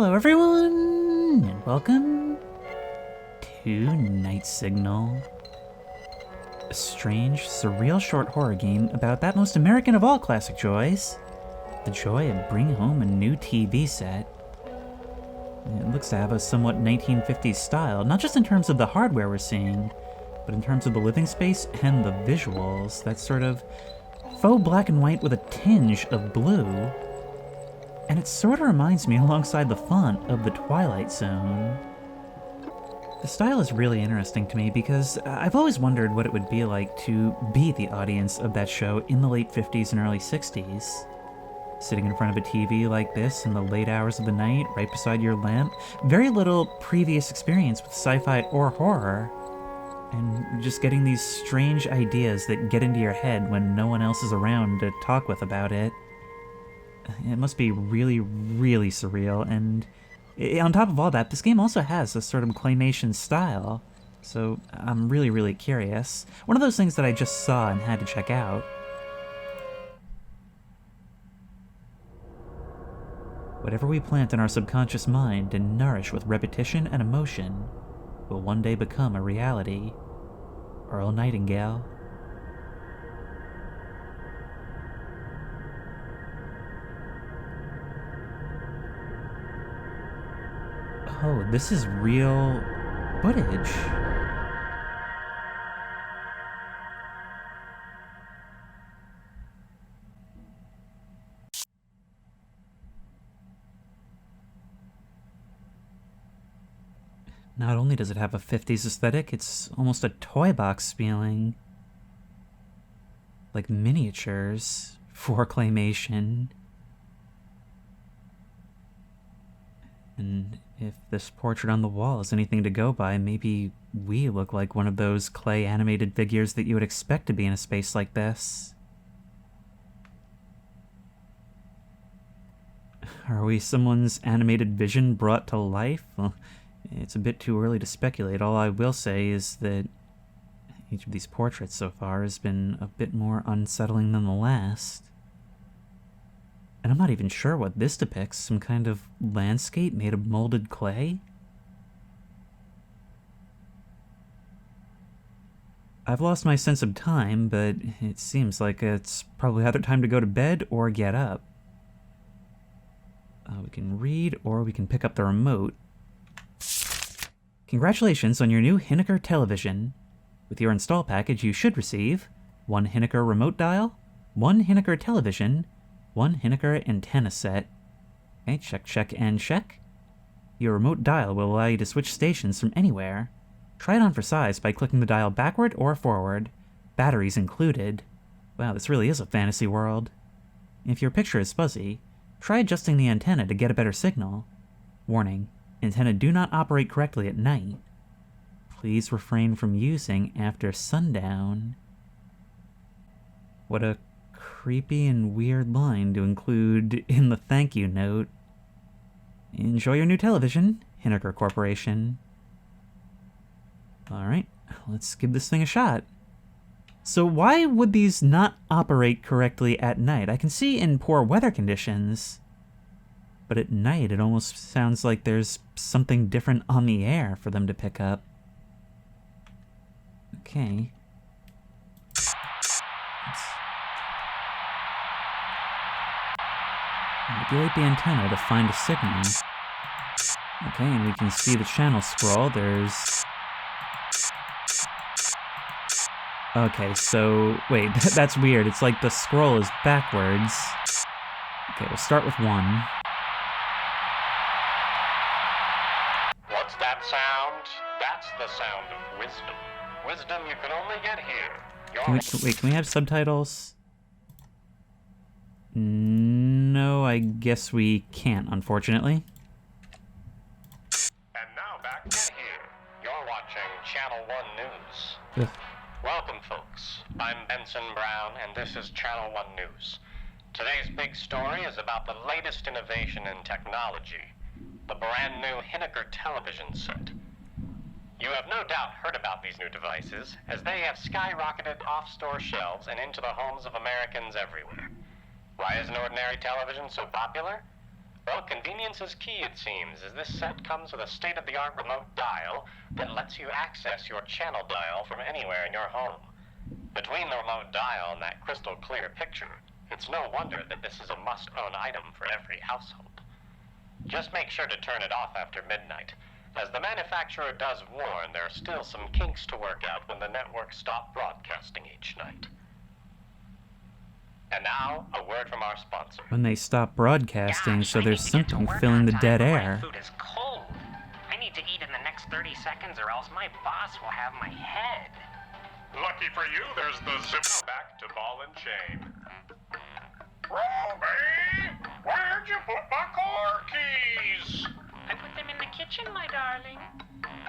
Hello everyone, and welcome to Night Signal, a strange, surreal short horror game about that most American of all classic joys, the joy of bringing home a new TV set. It looks to have a somewhat 1950s style, not just in terms of the hardware we're seeing, but in terms of the living space and the visuals. That sort of faux black and white with a tinge of blue. And it sort of reminds me, alongside the font, of the Twilight Zone. The style is really interesting to me because I've always wondered what it would be like to be the audience of that show in the late 50s and early 60s. Sitting in front of a TV like this in the late hours of the night, right beside your lamp. Very little previous experience with sci-fi or horror. And just getting these strange ideas that get into your head when no one else is around to talk with about it. It must be really, really surreal, and on top of all that, this game also has a sort of Claymation style, so I'm really, really curious. One of those things that I just saw and had to check out. Whatever we plant in our subconscious mind and nourish with repetition and emotion will one day become a reality. Earl Nightingale. Oh, this is real footage. Not only does it have a 50s aesthetic, it's almost a toy box feeling. Like miniatures for Claymation. And if this portrait on the wall is anything to go by, maybe we look like one of those clay animated figures that you would expect to be in a space like this. Are we someone's animated vision brought to life? Well, it's a bit too early to speculate. All I will say is that each of these portraits so far has been a bit more unsettling than the last. And I'm not even sure what this depicts. Some kind of landscape made of molded clay? I've lost my sense of time, but it seems like it's probably either time to go to bed or get up. We can read, or we can pick up the remote. Congratulations on your new Hinnaker television. With your install package, you should receive 1 Hinnaker remote dial, 1 Hinnaker television, 1 Hinnaker antenna set. Okay, check, and check. Your remote dial will allow you to switch stations from anywhere. Try it on for size by clicking the dial backward or forward. Batteries included. Wow, this really is a fantasy world. If your picture is fuzzy, try adjusting the antenna to get a better signal. Warning, antenna do not operate correctly at night. Please refrain from using after sundown. What a creepy and weird line to include in the thank you note. Enjoy your new television, Hinnaker Corporation. Alright, let's give this thing a shot. So why would these not operate correctly at night? I can see in poor weather conditions, but at night it almost sounds like there's something different on the air for them to pick up. Okay. Manipulate the antenna to find a signal. Okay, and we can see the channel scroll. There's... Okay, so... Wait, that's weird. It's like the scroll is backwards. Okay, we'll start with 1. What's that sound? That's the sound of wisdom. Wisdom you can only get here. Wait, can we have subtitles? No, I guess we can't, unfortunately. And now back in here. You're watching Channel 1 News. Ugh. Welcome, folks. I'm Benson Brown, and this is Channel 1 News. Today's big story is about the latest innovation in technology, the brand new Hinnaker television set. You have no doubt heard about these new devices, as they have skyrocketed off store shelves and into the homes of Americans everywhere. Why is an ordinary television so popular? Well, convenience is key, it seems, as this set comes with a state-of-the-art remote dial that lets you access your channel dial from anywhere in your home. Between the remote dial and that crystal-clear picture, it's no wonder that this is a must-own item for every household. Just make sure to turn it off after midnight, as the manufacturer does warn there are still some kinks to work out when the networks stop broadcasting each night. And now, a word from our sponsor. When they stop broadcasting, Gosh, so I there's need to get to something work filling on the time, dead but air. My food is cold. I need to eat in the next 30 seconds or else my boss will have my head. Lucky for you, there's the zip back to ball and chain. Roby, where'd you put my car keys? I put them in the kitchen, my darling.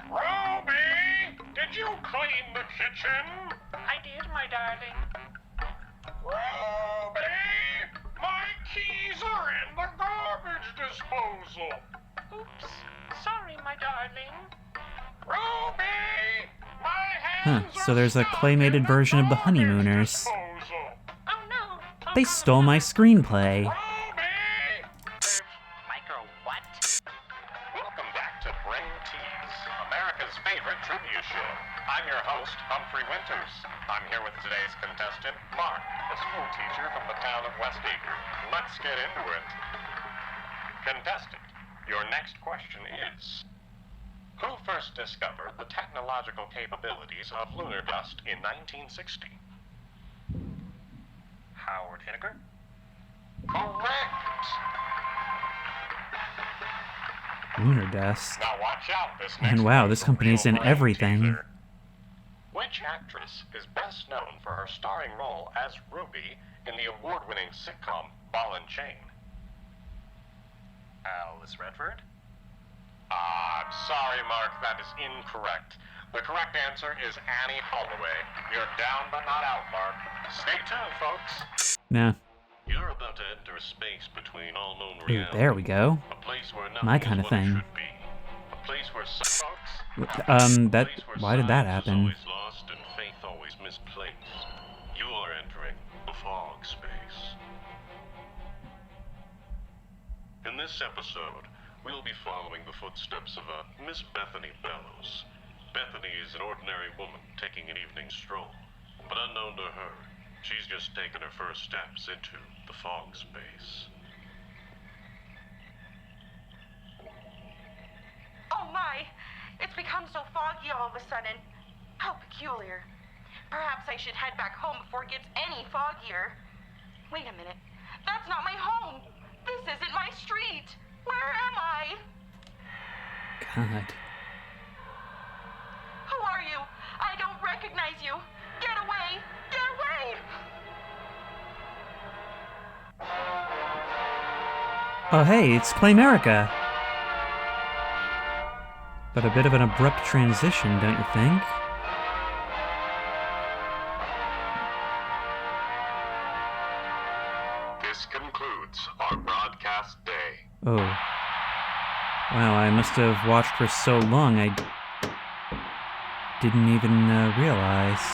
Roby, did you clean the kitchen? I did, my darling. Roby, my keys are in the garbage disposal. Oops. Sorry, my darling. Roby, my Huh, hands so there's a claymated version of the Honeymooners. Oh, no. Oh, They stole my screenplay. Micro what? Welcome back to Bring Teas, America's favorite trivia show. I'm your host, Humphrey Winters. I'm here with today's contestant, Mark, a school teacher from the town of West Acre. Let's get into it. Contestant, your next question is: who first discovered the technological capabilities of lunar dust in 1960? Howard Hiniker? Correct! Lunar dust. Now watch out, this And next wow, one's this a company's real in brain everything. teaser. Which actress is best known for her starring role as Ruby in the award-winning sitcom Ball and Chain? Alice Redford? I'm sorry, Mark, that is incorrect. The correct answer is Annie Holloway. You're down but not out, Mark. Stay tuned, folks. Nah. You're about to enter a space between all known Ooh, reality. there we go. A place where nothing My is kind of what it thing. should be. A place where Folks, That. Why did that happen? Is always lost and faith always misplaced. You are entering the fog space. In this episode, we'll be following the footsteps of a Miss Bethany Bellows. Bethany is an ordinary woman taking an evening stroll, but unknown to her, she's just taken her first steps into the fog space. Oh my! It's become so foggy all of a sudden. How peculiar. Perhaps I should head back home before it gets any foggier. Wait a minute. That's not my home. This isn't my street. Where am I? God. Who are you? I don't recognize you. Get away! Get away! Oh hey, it's Claymerica. But a bit of an abrupt transition, don't you think? this concludes our broadcast day. Oh. Wow, I must have watched for so long I didn't even realize.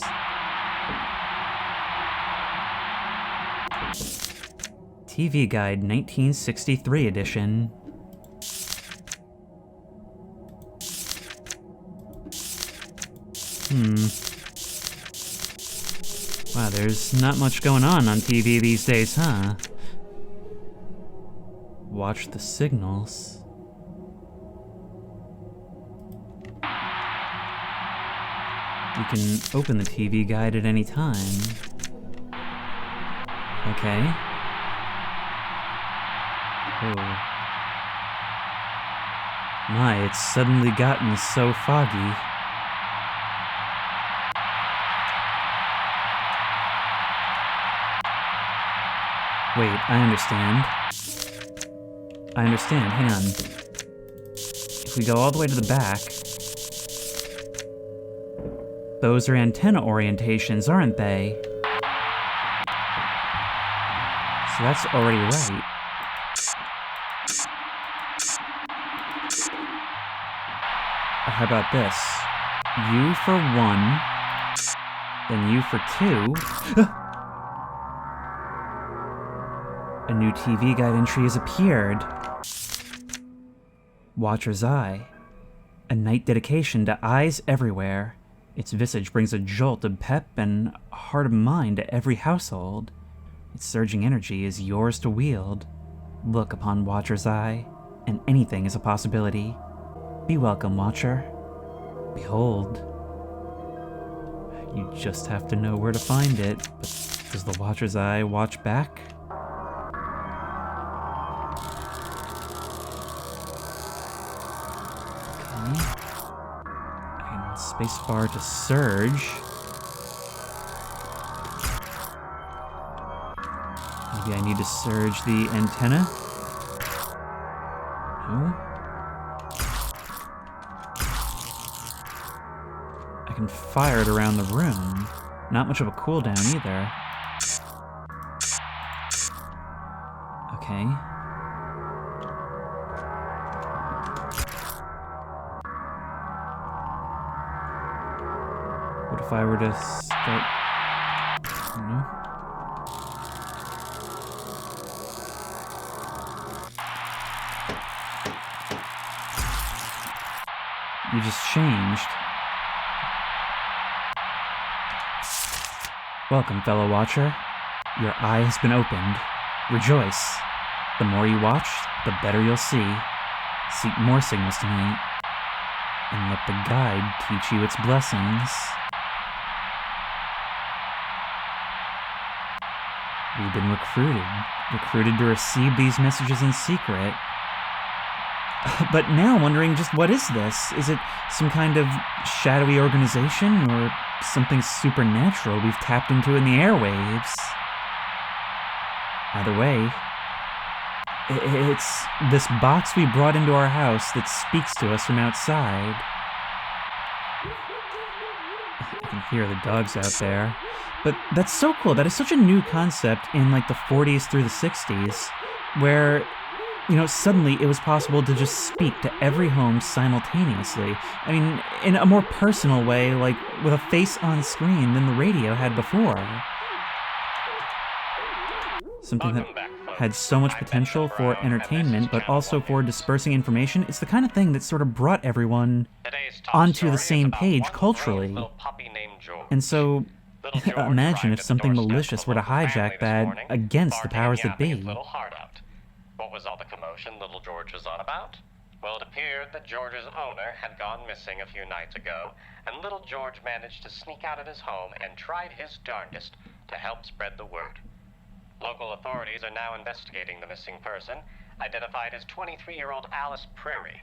TV Guide 1963 edition. Wow, there's not much going on TV these days, huh? Watch the signals. You can open the TV guide at any time. Okay. Oh. My, it's suddenly gotten so foggy. Wait, I understand. Hang on. If we go all the way to the back... Those are antenna orientations, aren't they? So that's already right. How about this? U for 1, then U for 2. A new TV guide entry has appeared. Watcher's Eye. A night dedication to eyes everywhere. Its visage brings a jolt of pep and heart of mind to every household. Its surging energy is yours to wield. Look upon Watcher's Eye, and anything is a possibility. Be welcome, Watcher. Behold. You just have to know where to find it, but does the Watcher's Eye watch back? Okay. And spacebar to surge. Maybe I need to surge the antenna? No? I can fire it around the room. Not much of a cooldown either. Okay. What if I were to start... I don't know. You just changed. Welcome, fellow watcher. Your eye has been opened. Rejoice. The more you watch, the better you'll see. Seek more signals tonight, and let the guide teach you its blessings. We've been recruited to receive these messages in secret. But now I'm wondering, just what is this? Is it some kind of shadowy organization or something supernatural we've tapped into in the airwaves? Either way, it's this box we brought into our house that speaks to us from outside. I can hear the dogs out there. But that's so cool. That is such a new concept in like the 40s through the 60s, where, you know, suddenly it was possible to just speak to every home simultaneously. I mean, in a more personal way, like with a face on screen than the radio had before. Something that had so much potential for entertainment, but also for dispersing information. It's the kind of thing that sort of brought everyone onto the same page culturally. And so, imagine if something malicious were to hijack that against the powers that be. What was all the commotion little George was on about? Well, it appeared that George's owner had gone missing a few nights ago, and little George managed to sneak out of his home and tried his darndest to help spread the word. Local authorities are now investigating the missing person, identified as 23-year-old Alice Prairie.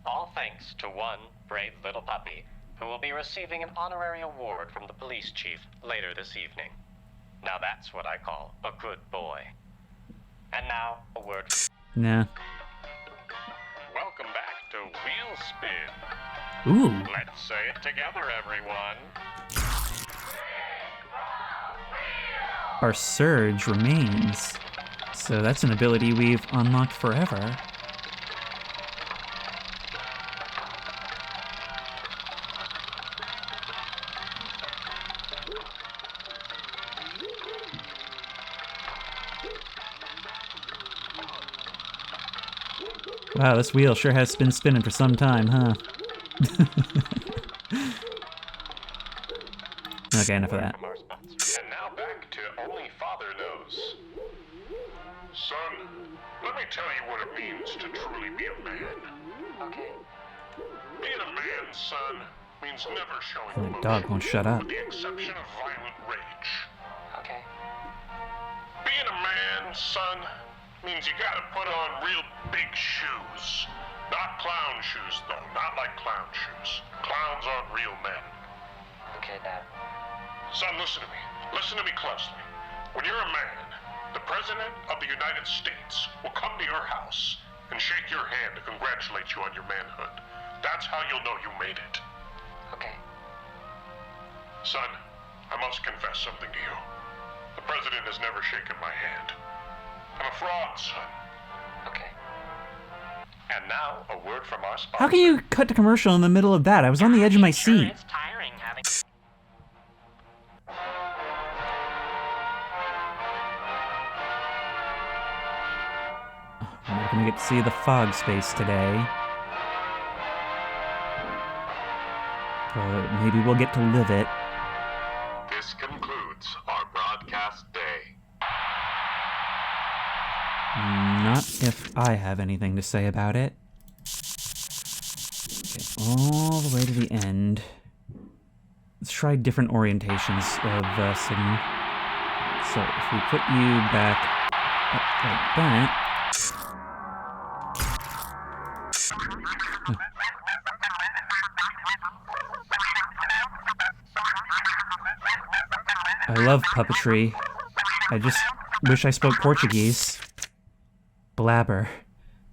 All thanks to one brave little puppy who will be receiving an honorary award from the police chief later this evening. Now that's what I call a good boy. And now, a word. Nah. Welcome back to Wheel Spin. Ooh. Let's say it together, everyone. Our surge remains. So that's an ability we've unlocked forever. Wow, this wheel sure has been spinning for some time, huh? Okay, enough of that. And now back to Only Father Knows. Son, let me tell you what it means to truly be a man. Okay. Being a man, son, means never showing The emotion, dog won't shut up. with the exception of violent rage. Okay. Being a man, son, means you gotta put on real big shoes. Not clown shoes, though. Not like clown shoes. Clowns aren't real men. Okay, Dad. Son, listen to me. Listen to me closely. When you're a man, the President of the United States will come to your house and shake your hand to congratulate you on your manhood. That's how you'll know you made it. Okay. Son, I must confess something to you. The President has never shaken my hand. I'm a fraud, son. Okay. And now, a word from our sponsor. How can you cut to commercial in the middle of that? I was on the edge of my Sure, seat. it's tiring having... see the fog space today. But maybe we'll get to live it. This concludes our broadcast day. Not if I have anything to say about it. Get all the way to the end. Let's try different orientations of signal. So if we put you back up like that. I love puppetry. I just wish I spoke Portuguese. Blabber.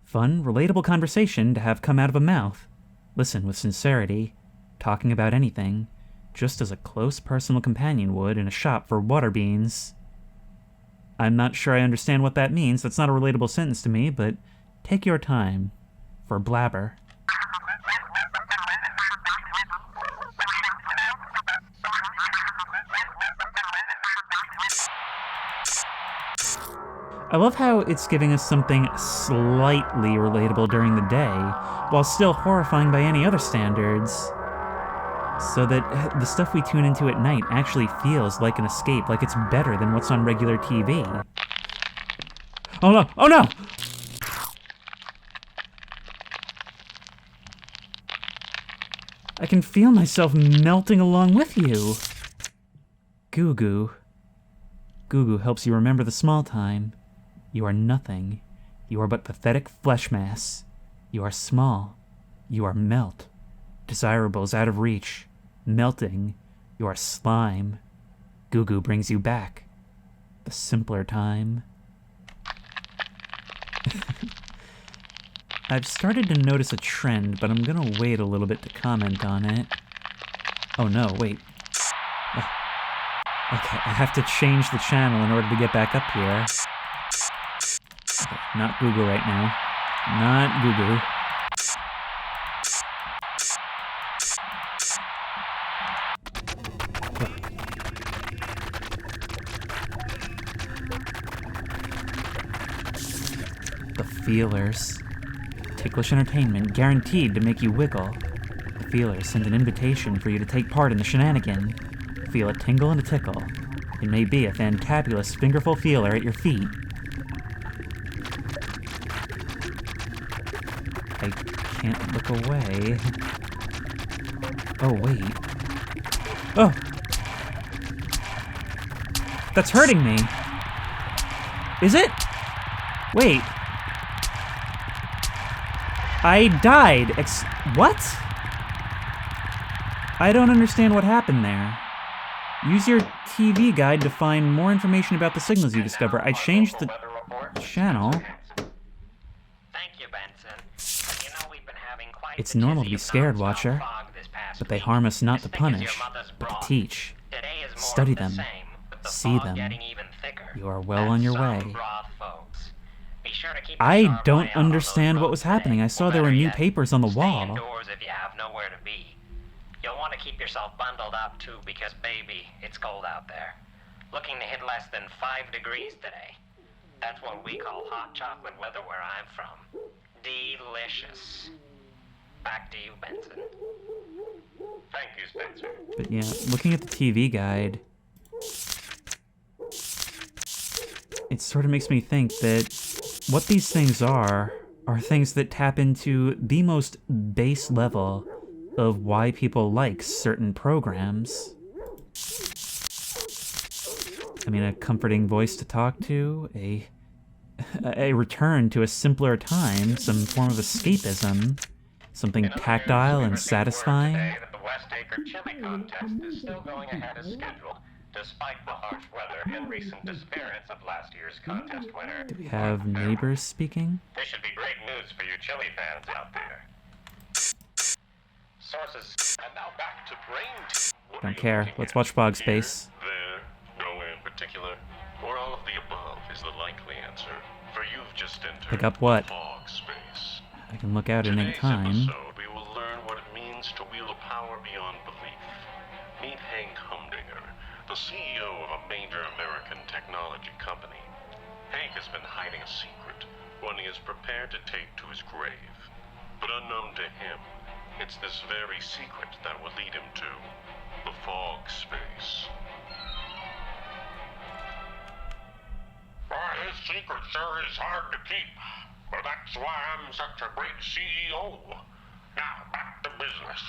Fun, relatable conversation to have come out of a mouth. Listen with sincerity. Talking about anything. Just as a close personal companion would in a shop for water beans. I'm not sure I understand what that means. That's not a relatable sentence to me, but take your time. For Blabber. I love how it's giving us something slightly relatable during the day, while still horrifying by any other standards. So that the stuff we tune into at night actually feels like an escape, like it's better than what's on regular TV. Oh no! Oh no! I can feel myself melting along with you. Goo Goo. Goo Goo helps you remember the small time. You are nothing. You are but pathetic flesh mass. You are small. You are melt. Desirables out of reach. Melting. You are slime. Goo Goo brings you back. The simpler time. I've started to notice a trend, but I'm gonna wait a little bit to comment on it. Oh no, wait. Okay, I have to change the channel in order to get back up here. Okay, not Google right now. Not Google. The feelers. Ticklish entertainment guaranteed to make you wiggle. The feelers send an invitation for you to take part in the shenanigan. Feel a tingle and a tickle. It may be a fantabulous fingerful feeler at your feet. I can't look away. Oh, wait. Oh! That's hurting me! Is it? Wait. I died. What? I don't understand what happened there. Use your TV guide to find more information about the signals you discover. I changed the channel. Thank you, Benson. You know we've been having quite It's the normal to dizzy be scared, amounts of Watcher. fog this past But they week. harm us not It's to thick as your punish, mother's but to broth. teach. Today is more Study of the them. same, with the See fog them. getting even thicker. You are well That's on your some way. broth, folks. Be sure to keep a I sharp don't eye out on those understand what roads was happening. today. I saw Or there were better new yet, papers on the stay wall. indoors if you have nowhere to be. You'll want to keep yourself bundled up too, because baby, it's cold out there. Looking to hit less than 5 degrees today. That's what we call hot chocolate weather where I'm from. Delicious. Back to you, Benson. Thank you, Spencer. But yeah, looking at the TV guide, it sort of makes me think that what these things are things that tap into the most base level of why people like certain programs. I mean, a comforting voice to talk to, a return to a simpler time, some form of escapism, something tactile and satisfying. Today that the West Acre Chili Contest is still going ahead as scheduled, despite the harsh weather and recent disappearance of last year's contest winner. Do we have neighbors speaking? This should be great news for you chili fans out there. Sources. And now back to Brain. What are Don't you care. looking Let's at? watch Fog Here, Space. There, nowhere in particular, or all of the above is the likely answer. For you've just entered Pick up what? Fog Space. I can look out at any Today's time. episode, we will learn what it means to wield a power beyond belief. Meet Hank Humdinger, the CEO of a major American technology company. Hank has been hiding a secret, one he is prepared to take to his grave. But unknown to him, it's this very secret that will lead him to the fog space. Why, his secret sure is hard to keep, but that's why I'm such a great CEO. Now, back to business.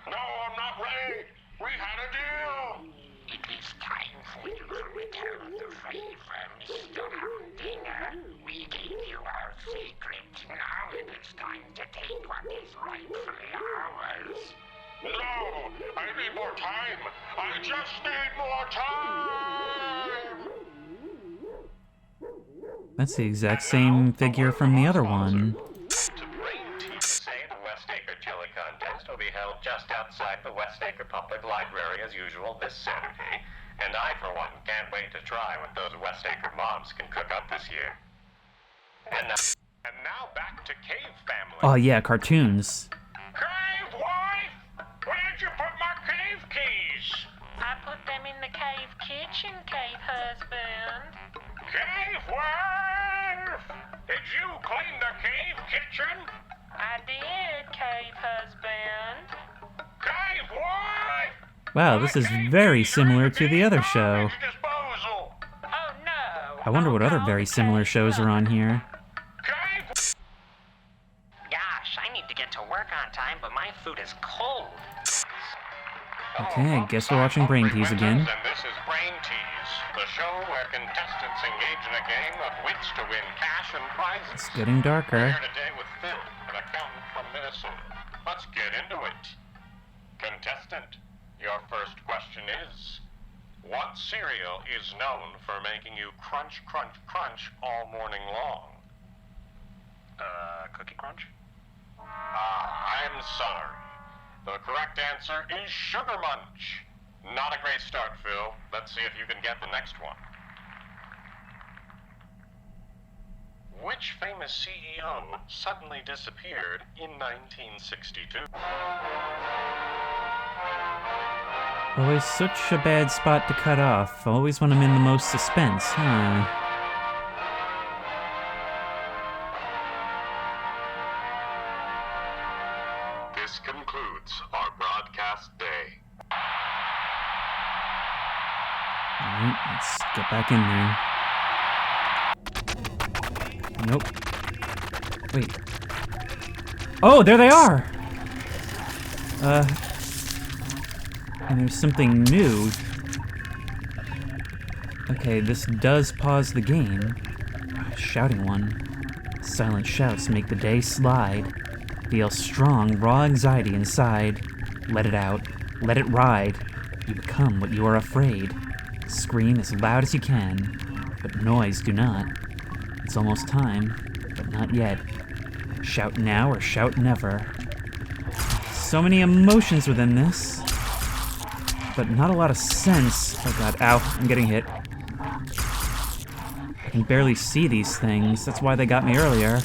No, I'm not ready. We had a deal. It is time for you to return the favor, Mr. Humdinger. We gave you our secret. Now it is time to take what is rightfully ours. No, I need more time. I just need more time. That's the exact same figure from the other one. To bring to say the Westacre Chili Contest will be held just outside the Westacre Public Library as usual this Saturday. And I, for one, can't wait to try what those Westacre moms can cook up this year. And now back to Cave Family. Oh yeah, cartoons. Cave wife, where'd you put my cave keys? I put them in the cave kitchen, cave husband. Cave wife, did you clean the cave kitchen? I did, cave husband. Cave wife. Wow, this is very similar to the other show. Disposal. Oh no! I wonder what other very similar shows are on here. Cave. Gosh, I need to get to work on time, but my food is cold. Okay, I guess we're watching Brain Tease again. And this is Brain Tease, the show where contestants engage in a game of wits to win cash and prizes. It's getting darker. Here today with Phil, an accountant from Minnesota. Let's get into it. Contestant, your first question is, what cereal is known for making you crunch, crunch, crunch all morning long? Cookie Crunch? I'm sorry. The correct answer is Sugar Munch. Not a great start, Phil. Let's see if you can get the next one. Which famous CEO suddenly disappeared in 1962? Always such a bad spot to cut off. Always when I'm in the most suspense, huh? This concludes our broadcast day. Alright, let's get back in there. Nope. Wait. Oh, there they are! And there's something new. Okay, this does pause the game. Shouting one. Silent shouts make the day slide. Feel strong, raw anxiety inside. Let it out. Let it ride. You become what you are afraid. Scream as loud as you can, but noise do not. It's almost time, but not yet. Shout now or shout never. So many emotions within this, but not a lot of sense. Oh god, ow, I'm getting hit. I can barely see these things, that's why they got me earlier.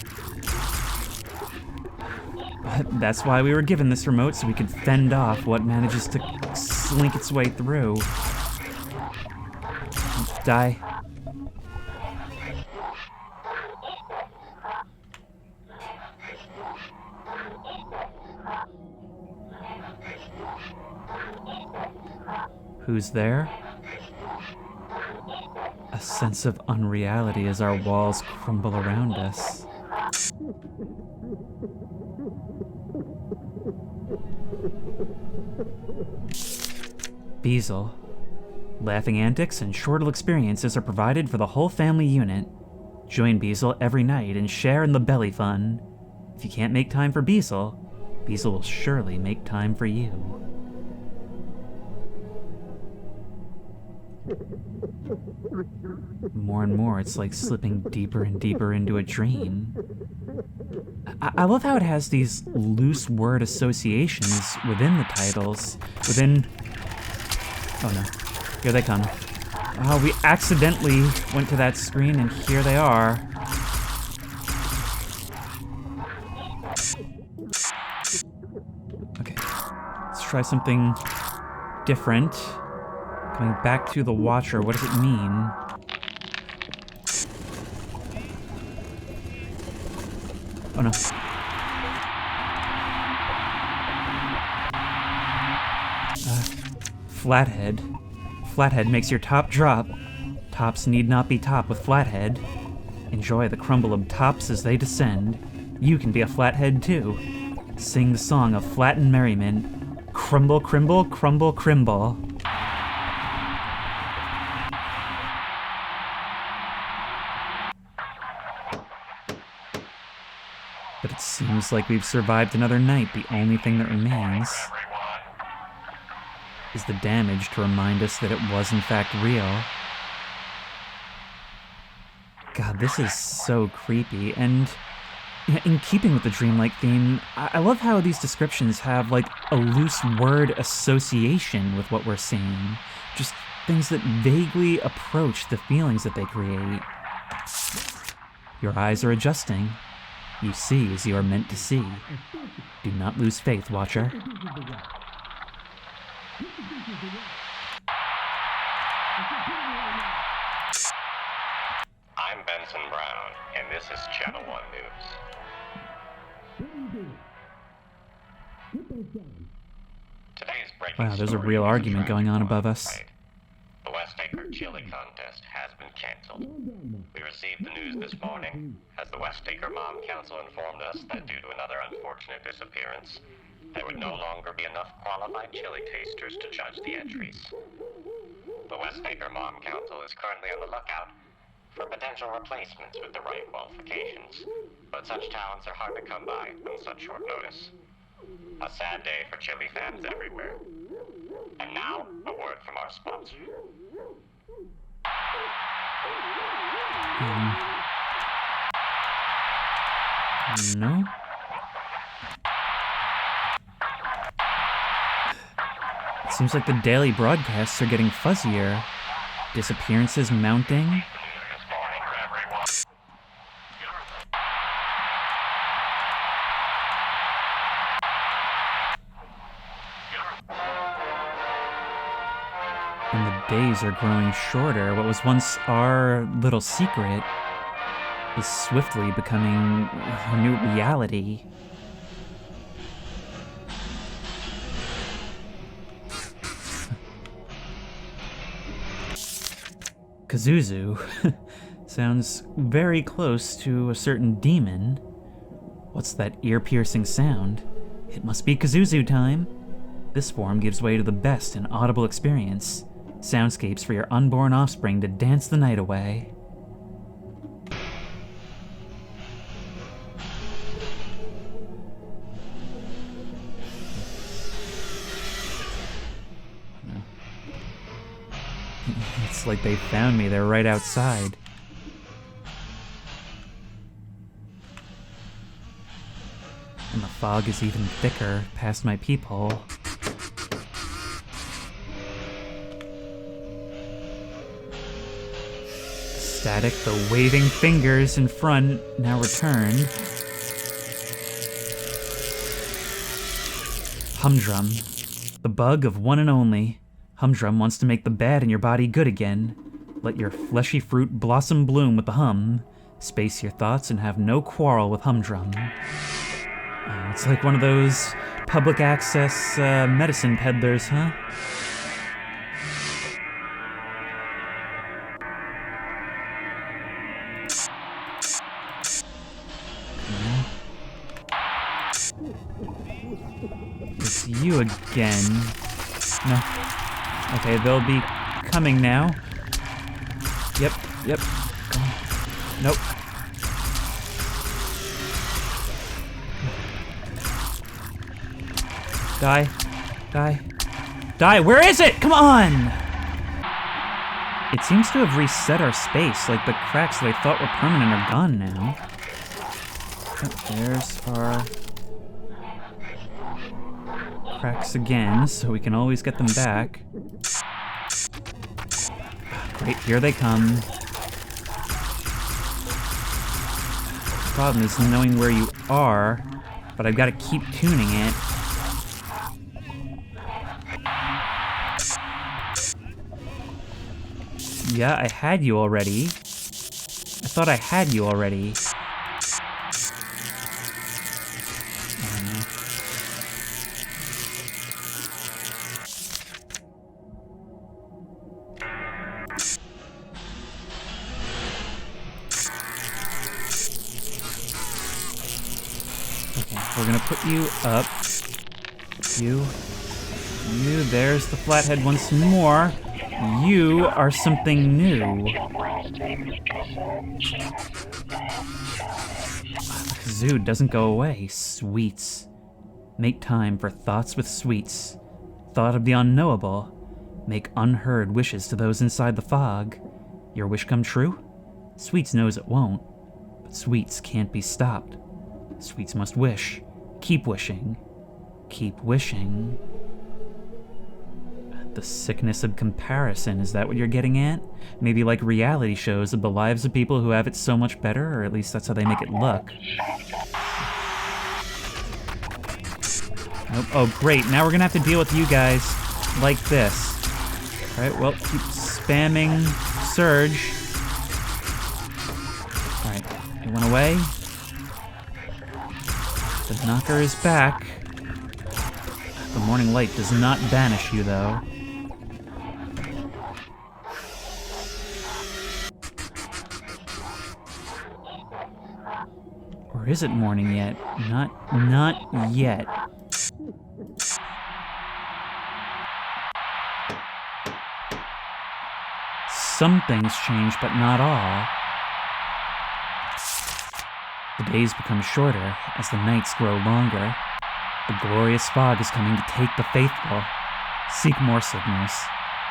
But that's why we were given this remote, so we could fend off what manages to slink its way through. Die. Who's there? A sense of unreality as our walls crumble around us. Beazle. Laughing antics and chortle experiences are provided for the whole family unit. Join Beazle every night and share in the belly fun. If you can't make time for Beazle, Beazle will surely make time for you. More and more, it's like slipping deeper and deeper into a dream. I love how it has these loose word associations within the titles. Oh no. Here they come. Oh, we accidentally went to that screen and here they are. Okay. Let's try something different. Come Coming back to the Watcher, what does it mean? Oh no. Flathead. Flathead makes your top drop. Tops need not be top with flathead. Enjoy the crumble of tops as they descend. You can be a flathead too. Sing the song of flattened merriment. Crumble, crimble, crumble, crimble. But it seems like we've survived another night. The only thing that remains is the damage to remind us that it was in fact real. God, this is so creepy, and in keeping with the dreamlike theme, I love how these descriptions have like a loose word association with what we're seeing. Just things that vaguely approach the feelings that they create. Your eyes are adjusting. You see as you are meant to see. Do not lose faith, Watcher. I'm Benson Brown, and this is Channel 1 News. Today's breaking Wow, there's a story real is argument going on tragic above one, us. right? The West Acre Chili Contest has been canceled. We received the news this morning as the West Acre Mom Council informed us that due to another unfortunate disappearance, there would no longer be enough qualified chili tasters to judge the entries. The West Acre Mom Council is currently on the lookout for potential replacements with the right qualifications, but such talents are hard to come by on such short notice. A sad day for chili fans everywhere. And now, a word from our sponsor. No? It seems like the daily broadcasts are getting fuzzier. Disappearances mounting. This morning for everyone. And the days are growing shorter. What was once our little secret is swiftly becoming a new reality. Kazuzu sounds very close to a certain demon. What's that ear-piercing sound? It must be Kazuzu time. This form gives way to the best in audible experience. Soundscapes for your unborn offspring to dance the night away. It's like they found me. They're right outside. And the fog is even thicker past my peephole. Static, the waving fingers in front, now returned. Humdrum, the bug of one and only. Humdrum wants to make the bad in your body good again. Let your fleshy fruit blossom bloom with the hum. Space your thoughts and have no quarrel with Humdrum. It's like one of those public access medicine peddlers, huh? It's you again. No. Okay, they'll be coming now. Yep. Nope. Die. Where is it? Come on! It seems to have reset our space, like the cracks that I thought were permanent are gone now. Oh, there's our cracks again, so we can always get them back. Great, here they come. The problem is knowing where you are, but I've got to keep tuning it. Yeah, I had you already. I thought I had you already. We're gonna put you up. You, there's the flathead once more. You are something new. Zoo doesn't go away. Sweets. Make time for thoughts with sweets. Thought of the unknowable. Make unheard wishes to those inside the fog. Your wish come true? Sweets knows it won't, but sweets can't be stopped. Sweets must wish. Keep wishing. Keep wishing. The sickness of comparison, is that what you're getting at? Maybe like reality shows of the lives of people who have it so much better, or at least that's how they make it look. Nope. Oh, great. Now we're gonna have to deal with you guys like this. Alright, well, keep spamming Surge. Alright, it went away. The knocker is back. The morning light does not banish you, though. Or is it morning yet? Not yet. Some things change, but not all. The days become shorter as the nights grow longer. The glorious fog is coming to take the faithful. Seek more signals.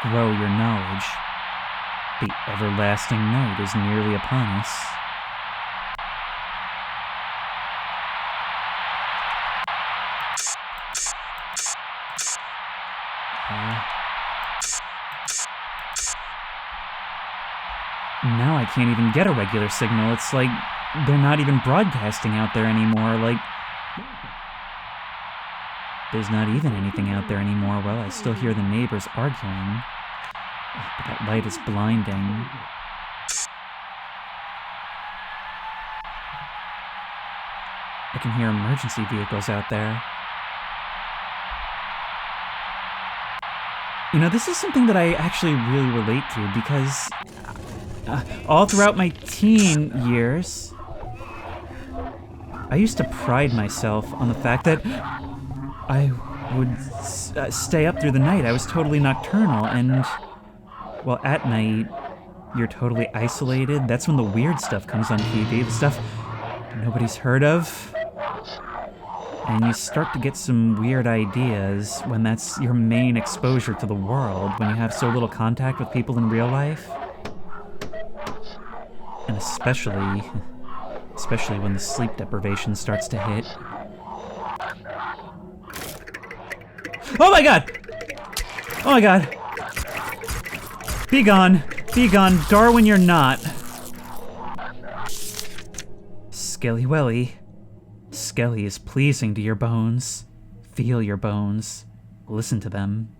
Grow your knowledge. The everlasting night is nearly upon us. Now I can't even get a regular signal. It's like they're not even broadcasting out there anymore. Like, there's not even anything out there anymore. Well, I still hear the neighbors arguing. But that light is blinding. I can hear emergency vehicles out there. You know, this is something that I actually really relate to because all throughout my teen years, I used to pride myself on the fact that I would stay up through the night. I was totally nocturnal, and, well, at night, you're totally isolated. That's when the weird stuff comes on TV, the stuff nobody's heard of. And you start to get some weird ideas when that's your main exposure to the world, when you have so little contact with people in real life. And especially when the sleep deprivation starts to hit. Oh my god! Oh my god! Be gone! Be gone, Darwin, you're not! Skelly Welly. Skelly is pleasing to your bones. Feel your bones. Listen to them.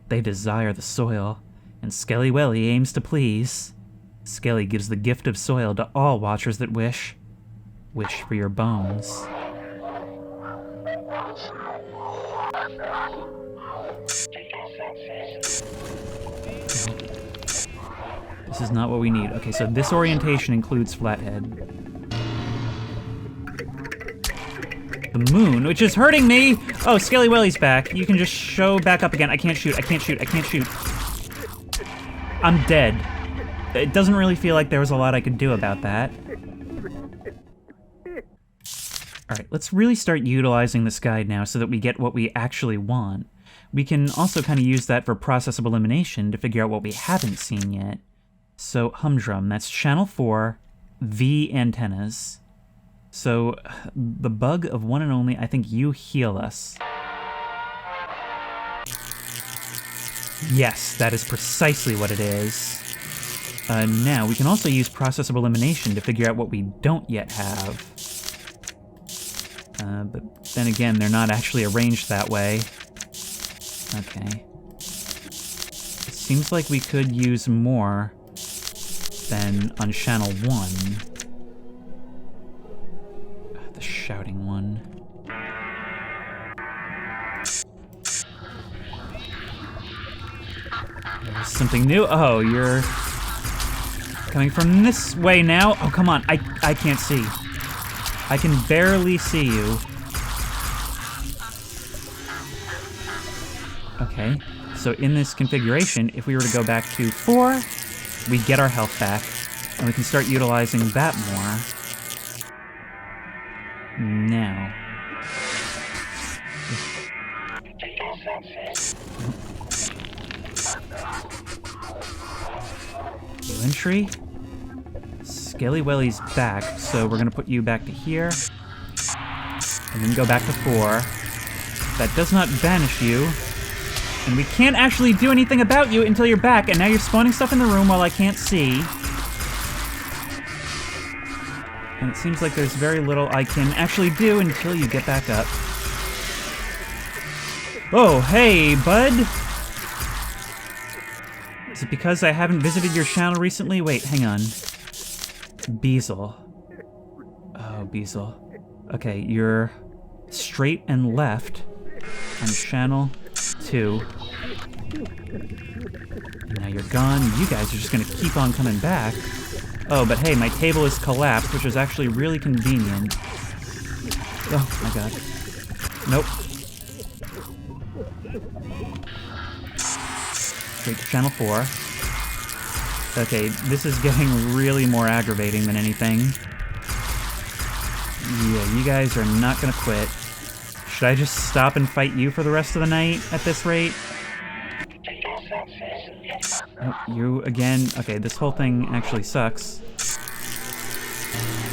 They desire the soil, and Skelly Welly aims to please. Skelly gives the gift of soil to all watchers that wish. Wish for your bones. This is not what we need. Okay, so this orientation includes Flathead. The moon, which is hurting me! Oh, Skelly Welly's back. You can just show back up again. I can't shoot, I can't shoot, I can't shoot. I'm dead. It doesn't really feel like there was a lot I could do about that. Alright, let's really start utilizing this guide now so that we get what we actually want. We can also kind of use that for process of elimination to figure out what we haven't seen yet. So, Humdrum, that's channel 4, V antennas. So, the bug of one and only, I think you heal us. Yes, that is precisely what it is. Now, we can also use process of elimination to figure out what we don't yet have. But then again, they're not actually arranged that way. Okay. It seems like we could use more than on channel 1. The shouting one. There's something new. Oh, you're coming from this way now. Oh, come on. I can't see. I can barely see you. Okay, so in this configuration, if we were to go back to 4, we get our health back, and we can start utilizing that more. Now. New entry. Skelly Welly's back, so we're gonna put you back to here. And then go back to 4. That does not banish you. And we can't actually do anything about you until you're back, and now you're spawning stuff in the room while I can't see. And it seems like there's very little I can actually do until you get back up. Oh, hey, bud! Is it because I haven't visited your channel recently? Wait, hang on. Beazle. Oh, Beazle. Okay, you're straight and left on channel 2. And now you're gone. You guys are just gonna keep on coming back. Oh, but hey, my table is collapsed, which is actually really convenient. Oh my god. Nope. Straight to channel 4. Okay, this is getting really more aggravating than anything. Yeah, you guys are not gonna quit. Should I just stop and fight you for the rest of the night at this rate? Oh, you again. Okay, this whole thing actually sucks.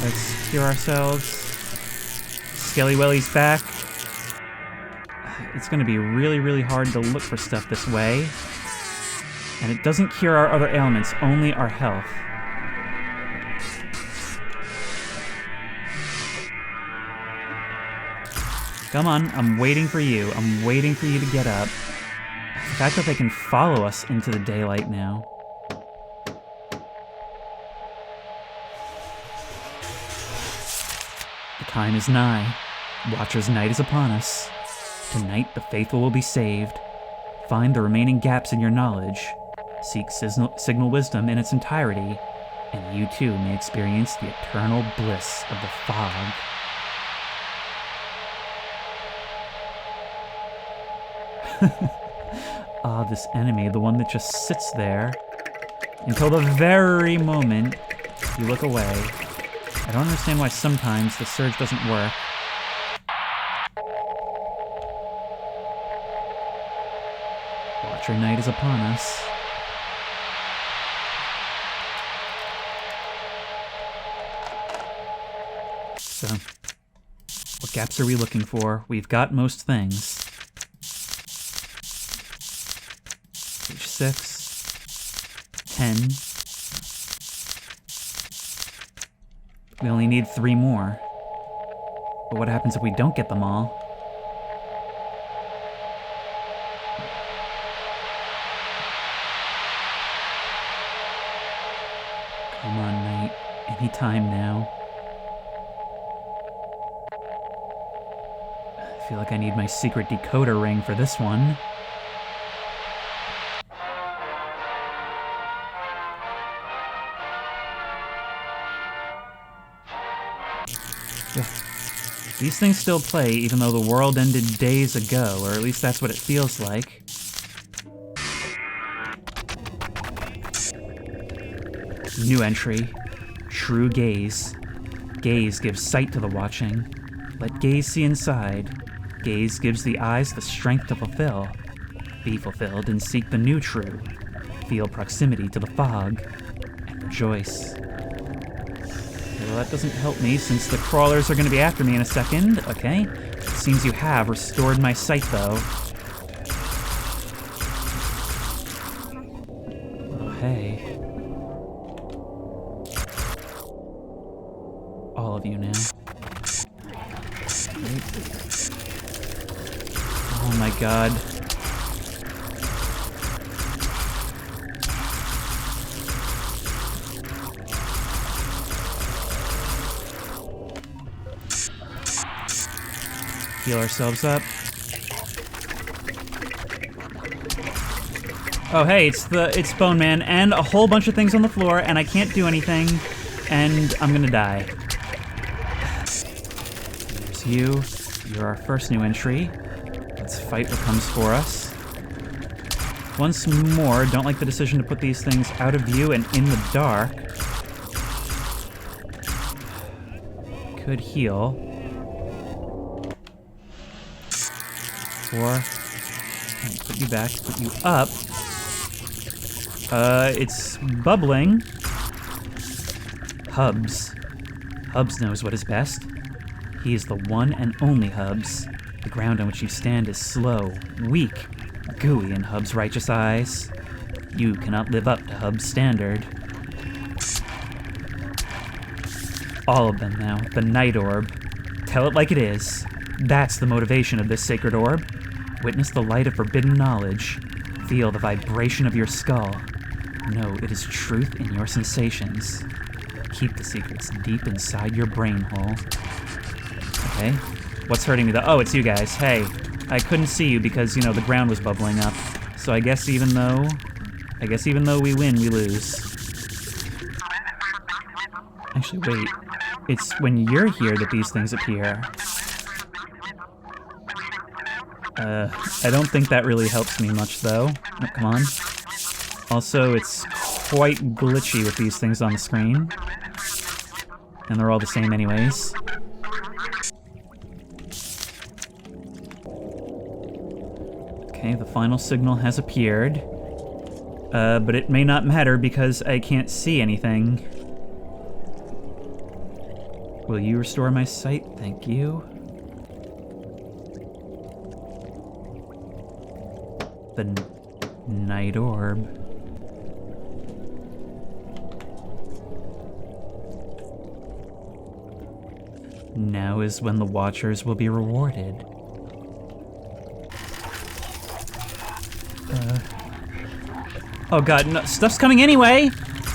Let's cure ourselves. Skelly Welly's back. It's gonna be really, really hard to look for stuff this way. And it doesn't cure our other ailments, only our health. Come on, I'm waiting for you. I'm waiting for you to get up. The fact that they can follow us into the daylight now. The time is nigh. Watcher's night is upon us. Tonight the faithful will be saved. Find the remaining gaps in your knowledge. Seek signal wisdom in its entirety, and you too may experience the eternal bliss of the fog. Ah, this enemy, the one that just sits there until the very moment you look away. I don't understand why sometimes the surge doesn't work. Watcher night is upon us. So, what gaps are we looking for? We've got most things. Page 6, 10. We only need 3 more. But what happens if we don't get them all? Come on, night. Anytime now. I feel like I need my secret decoder ring for this one. These things still play even though the world ended days ago, or at least that's what it feels like. New entry. True gaze. Gaze gives sight to the watching. Let gaze see inside. Gaze gives the eyes the strength to fulfill. Be fulfilled and seek the new true. Feel proximity to the fog and rejoice. Well, that doesn't help me since the crawlers are going to be after me in a second. Okay. It seems you have restored my sight, though. Oh, hey. All of you now. Right. Oh my god. Heal ourselves up. Oh hey, it's Bone Man and a whole bunch of things on the floor, and I can't do anything, and I'm gonna die. There's you. You're our first new entry. Let's fight what comes for us. Once more, don't like the decision to put these things out of view and in the dark. Could heal. 4. And put you back, put you up. It's bubbling. Hubs. Hubs knows what is best. He is the one and only Hubs. The ground on which you stand is slow, weak, gooey in Hub's righteous eyes. You cannot live up to Hub's standard. All of them now. The Night Orb. Tell it like it is. That's the motivation of this sacred orb. Witness the light of forbidden knowledge. Feel the vibration of your skull. Know it is truth in your sensations. Keep the secrets deep inside your brain hole. Okay. What's hurting me though? Oh, it's you guys. Hey. I couldn't see you because, you know, the ground was bubbling up. So I guess even though we win, we lose. Actually, wait. It's when you're here that these things appear. I don't think that really helps me much, though. Oh, come on. Also, it's quite glitchy with these things on the screen. And they're all the same anyways. Okay, the final signal has appeared. But it may not matter because I can't see anything. Will you restore my sight? Thank you. The Night Orb. Now is when the Watchers will be rewarded. Oh god, no, stuff's coming anyway!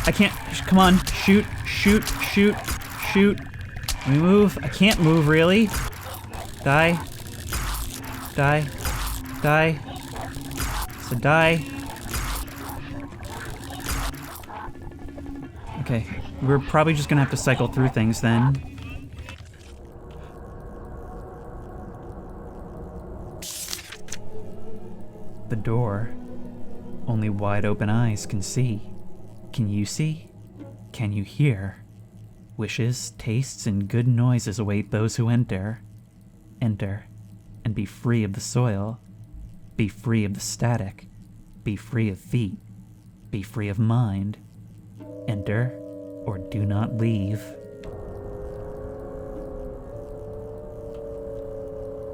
I can't, come on, shoot, shoot, shoot, shoot. Let me move, I can't move really. Die. Die. Die. So die. Okay, we're probably just gonna have to cycle through things then. The door. Only wide open eyes can see. Can you see? Can you hear? Wishes, tastes, and good noises await those who enter. Enter, and be free of the soil. Be free of the static. Be free of feet. Be free of mind. Enter, or do not leave.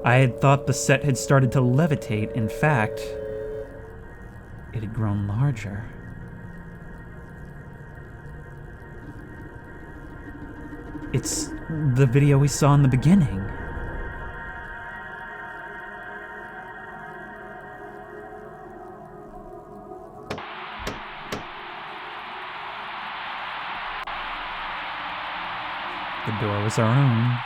I had thought the set had started to levitate. In fact, it had grown larger. It's the video we saw in the beginning. The door was our own.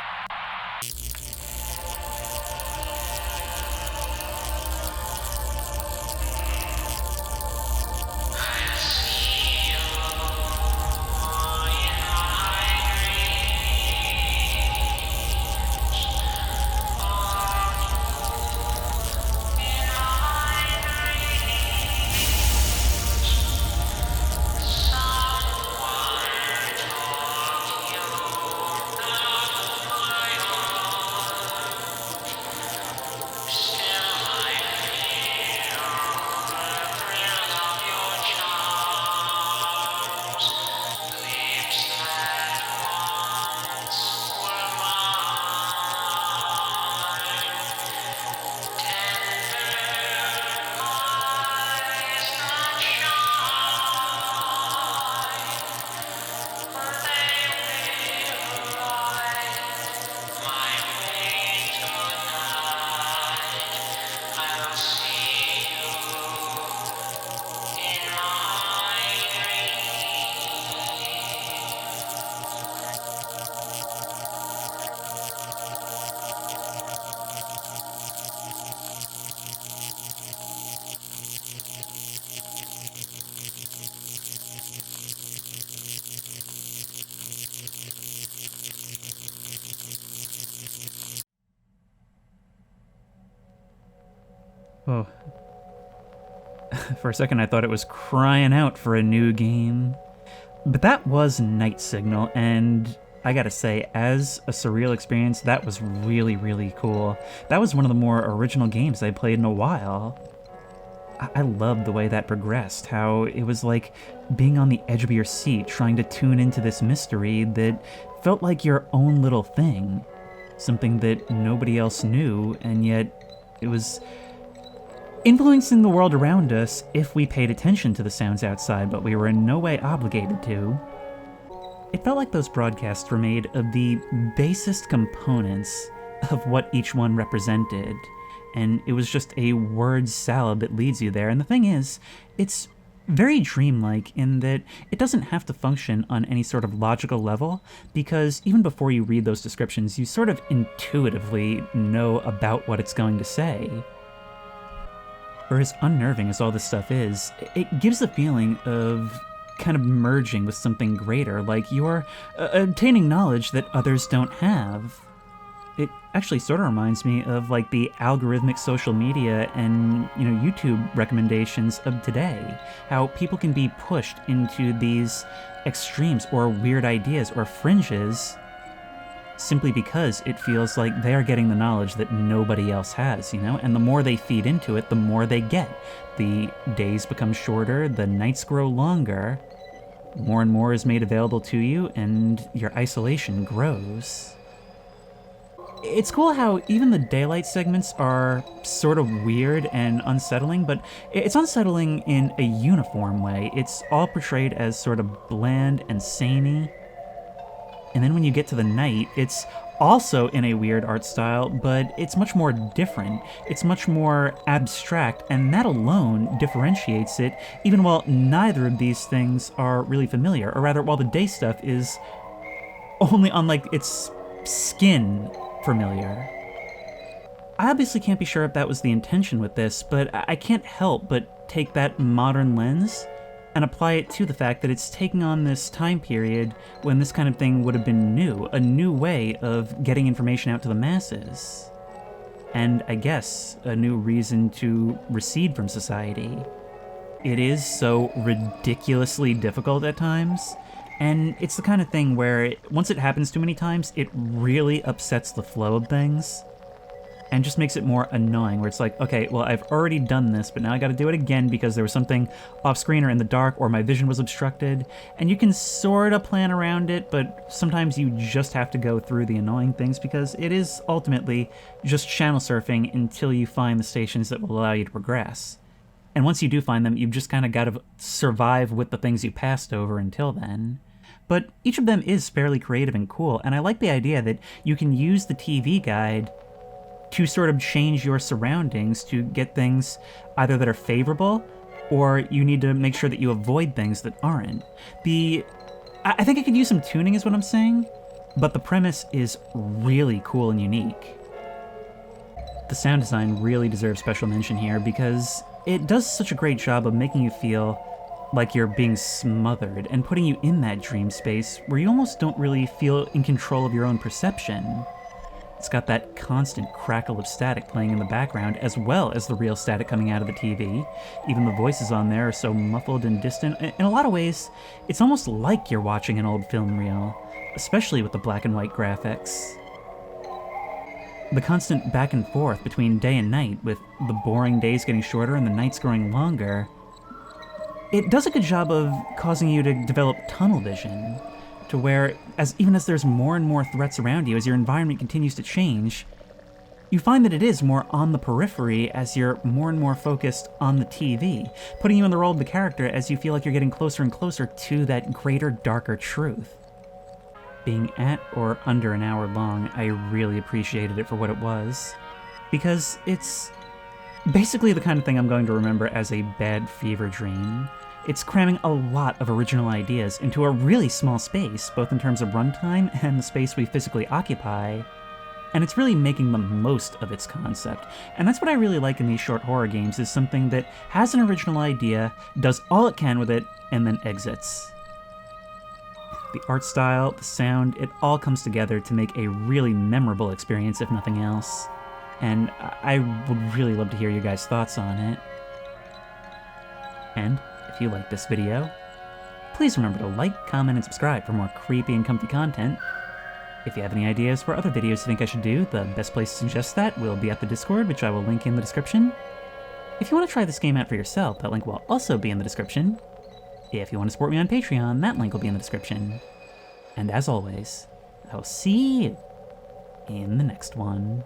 Oh. For a second I thought it was crying out for a new game. But that was Night Signal, and I gotta say, as a Surreal experience, that was really, really cool. That was one of the more original games I played in a while. I loved the way that progressed, how it was like being on the edge of your seat, trying to tune into this mystery that felt like your own little thing. Something that nobody else knew, and yet it was influencing the world around us if we paid attention to the sounds outside, but we were in no way obligated to. It felt like those broadcasts were made of the basest components of what each one represented, and it was just a word salad that leads you there. And the thing is, it's very dreamlike in that it doesn't have to function on any sort of logical level, because even before you read those descriptions, you sort of intuitively know about what it's going to say. For as unnerving as all this stuff is, it gives the feeling of kind of merging with something greater, like you're obtaining knowledge that others don't have. It actually sort of reminds me of like the algorithmic social media and, YouTube recommendations of today. How people can be pushed into these extremes or weird ideas or fringes simply because it feels like they're getting the knowledge that nobody else has, And the more they feed into it, the more they get. The days become shorter, the nights grow longer, more and more is made available to you, and your isolation grows. It's cool how even the daylight segments are sort of weird and unsettling, but it's unsettling in a uniform way. It's all portrayed as sort of bland and samey. And then when you get to the night, it's also in a weird art style, but it's much more different. It's much more abstract, and that alone differentiates it, even while neither of these things are really familiar. Or rather, while the day stuff is only on, like, its skin familiar. I obviously can't be sure if that was the intention with this, but I can't help but take that modern lens and apply it to the fact that it's taking on this time period when this kind of thing would have been new, a new way of getting information out to the masses. And I guess a new reason to recede from society. It is so ridiculously difficult at times, and it's the kind of thing where once it happens too many times, it really upsets the flow of things. And just makes it more annoying, where it's like, okay, well, I've already done this, but now I gotta do it again because there was something off-screen or in the dark, or my vision was obstructed. And you can sort of plan around it, but sometimes you just have to go through the annoying things because it is ultimately just channel surfing until you find the stations that will allow you to progress. And once you do find them, you've just kind of got to survive with the things you passed over until then. But each of them is fairly creative and cool, and I like the idea that you can use the TV guide to sort of change your surroundings to get things either that are favorable, or you need to make sure that you avoid things that aren't. I think it could use some tuning is what I'm saying, but the premise is really cool and unique. The sound design really deserves special mention here because it does such a great job of making you feel like you're being smothered and putting you in that dream space where you almost don't really feel in control of your own perception. It's got that constant crackle of static playing in the background, as well as the real static coming out of the TV. Even the voices on there are so muffled and distant. In a lot of ways, it's almost like you're watching an old film reel, especially with the black and white graphics. The constant back and forth between day and night, with the boring days getting shorter and the nights growing longer, it does a good job of causing you to develop tunnel vision, to where, even as there's more and more threats around you, as your environment continues to change, you find that it is more on the periphery as you're more and more focused on the TV, putting you in the role of the character as you feel like you're getting closer and closer to that greater, darker truth. Being at or under an hour long, I really appreciated it for what it was, because it's basically the kind of thing I'm going to remember as a bad fever dream. It's cramming a lot of original ideas into a really small space, both in terms of runtime and the space we physically occupy, and it's really making the most of its concept. And that's what I really like in these short horror games, is something that has an original idea, does all it can with it, and then exits. The art style, the sound, it all comes together to make a really memorable experience, if nothing else. and I would really love to hear your guys' thoughts on it. And if you like this video, please remember to like, comment, and subscribe for more creepy and comfy content. If you have any ideas for other videos you think I should do, the best place to suggest that will be at the Discord, which I will link in the description. If you want to try this game out for yourself, that link will also be in the description. If you want to support me on Patreon, that link will be in the description. And as always, I'll see you in the next one.